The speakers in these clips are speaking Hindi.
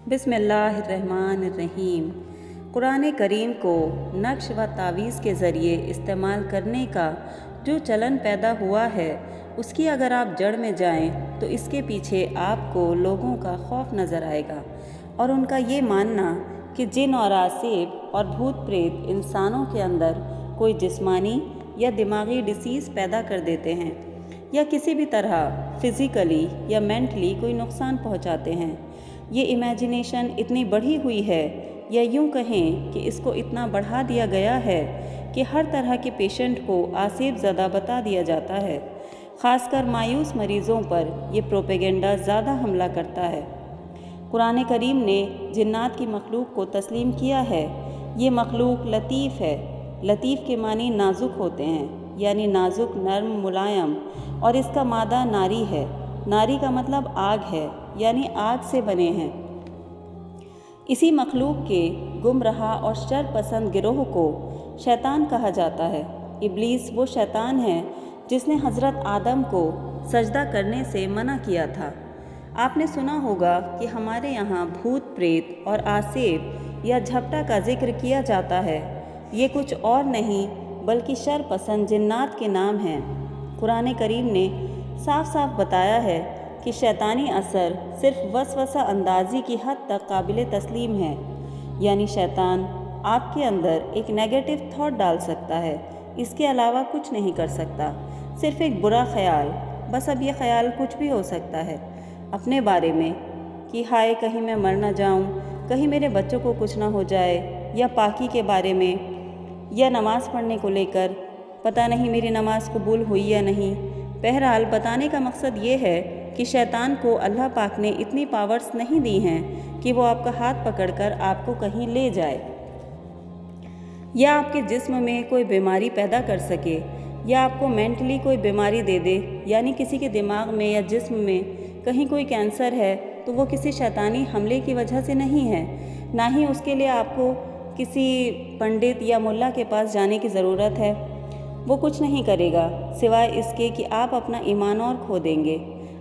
बिस्मिल्लाहिर्रहमानिर्रहीम। कुरान करीम को नक्श व तावीज़ के ज़रिए इस्तेमाल करने का जो चलन पैदा हुआ है, उसकी अगर आप जड़ में जाएं तो इसके पीछे आपको लोगों का खौफ नज़र आएगा और उनका ये मानना कि जिन और आसेब और भूत प्रेत इंसानों के अंदर कोई जिस्मानी या दिमागी डिसीज़ पैदा कर देते हैं या किसी भी तरह फ़िज़िकली या मेंटली कोई नुकसान पहुंचाते हैं। ये इमेजिनेशन इतनी बढ़ी हुई है, या यूँ कहें कि इसको इतना बढ़ा दिया गया है कि हर तरह के पेशेंट को आसेब ज़दा बता दिया जाता है। ख़ासकर मायूस मरीज़ों पर यह प्रोपेगेंडा ज़्यादा हमला करता है। कुरान करीम ने जिन्नात की मखलूक को तस्लीम किया है। ये मखलूक लतीफ़ है। लतीफ़ के मानी नाजुक होते हैं, यानी नाजुक, नर्म, मुलायम, और इसका मादा नारी है। नारी का मतलब आग है, यानी आग से बने हैं। इसी मखलूक के गुमराह और शर पसंद गिरोह को शैतान कहा जाता है। इब्लीस वो शैतान है जिसने हज़रत आदम को सजदा करने से मना किया था। आपने सुना होगा कि हमारे यहाँ भूत प्रेत और आसेब या झपटा का जिक्र किया जाता है। ये कुछ और नहीं बल्कि शर पसंद जिन्नात के नाम हैं। कुरान करीम ने साफ साफ बताया है कि शैतानी असर सिर्फ वसवसा अंदाज़ी की हद तक काबिल तस्लीम है, यानी शैतान आपके अंदर एक नेगेटिव थॉट डाल सकता है, इसके अलावा कुछ नहीं कर सकता। सिर्फ एक बुरा ख्याल, बस अब ये ख्याल कुछ भी हो सकता है अपने बारे में कि हाय कहीं मैं मर ना जाऊं, कहीं मेरे बच्चों को कुछ ना हो जाए, या पाकी के बारे में, या नमाज़ पढ़ने को लेकर पता नहीं मेरी नमाज कबूल हुई या नहीं। बहरहाल बताने का मकसद ये है कि शैतान को अल्लाह पाक ने इतनी पावर्स नहीं दी हैं कि वो आपका हाथ पकड़कर आपको कहीं ले जाए, या आपके जिस्म में कोई बीमारी पैदा कर सके, या आपको मेंटली कोई बीमारी दे दे, यानी किसी के दिमाग में या जिस्म में कहीं कोई कैंसर है तो वो किसी शैतानी हमले की वजह से नहीं है। ना ही उसके लिए आपको किसी पंडित या मुल्ला के पास जाने की ज़रूरत है। वो कुछ नहीं करेगा सिवाय इसके कि आप अपना ईमान और खो देंगे।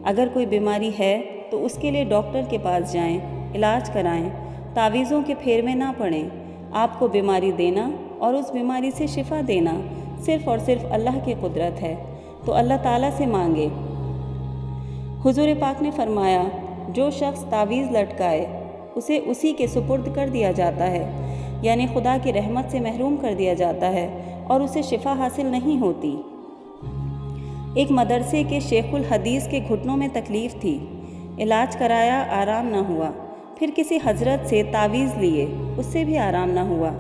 अगर कोई बीमारी है तो उसके लिए डॉक्टर के पास जाएं, इलाज कराएं, तावीज़ों के फेर में ना पड़ें। आपको बीमारी देना और उस बीमारी से शिफा देना सिर्फ़ और सिर्फ अल्लाह की कुदरत है, तो अल्लाह ताला से मांगे। हुजूर पाक ने फरमाया, जो शख्स तावीज़ लटकाए उसे उसी के सुपुर्द कर दिया जाता है, यानी खुदा की रहमत से महरूम कर दिया जाता है और उसे शिफा हासिल नहीं होती। एक मदरसे के शेखुल हदीस के घुटनों में तकलीफ़ थी, इलाज कराया, आराम ना हुआ। फिर किसी हजरत से तावीज़ लिए, उससे भी आराम ना हुआ।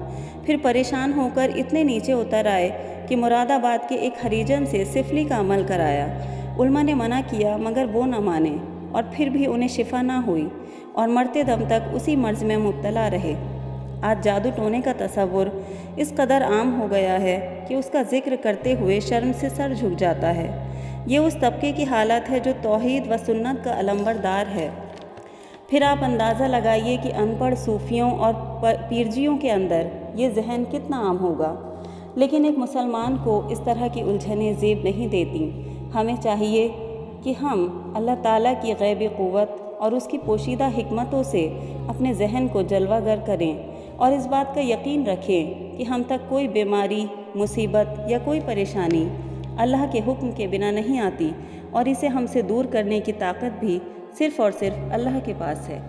फिर परेशान होकर इतने नीचे उतर आए कि मुरादाबाद के एक हरीजन से सिफली का अमल कराया। उल्मा ने मना किया मगर वो न माने, और फिर भी उन्हें शिफा ना हुई और मरते दम तक उसी मर्ज़ में मुब्तला रहे। आज जादू टोने का तसव्वुर इस कदर आम हो गया है कि उसका जिक्र करते हुए शर्म से सर झुक जाता है। ये उस तबके की हालत है जो तौहीद व सुन्नत का अलंबरदार है। फिर आप अंदाज़ा लगाइए कि अनपढ़ सूफियों और पीरजियों के अंदर ये जहन कितना आम होगा। लेकिन एक मुसलमान को इस तरह की उलझनें ज़ेब नहीं देती। हमें चाहिए कि हम अल्लाह ताला की गैबी क़ुव्वत और उसकी पोशीदा हिकमतों से अपने जहन को जलवागर करें और इस बात का यकीन रखें कि हम तक कोई बीमारी, मुसीबत या कोई परेशानी अल्लाह के हुक्म के बिना नहीं आती, और इसे हमसे दूर करने की ताकत भी सिर्फ़ और सिर्फ अल्लाह के पास है।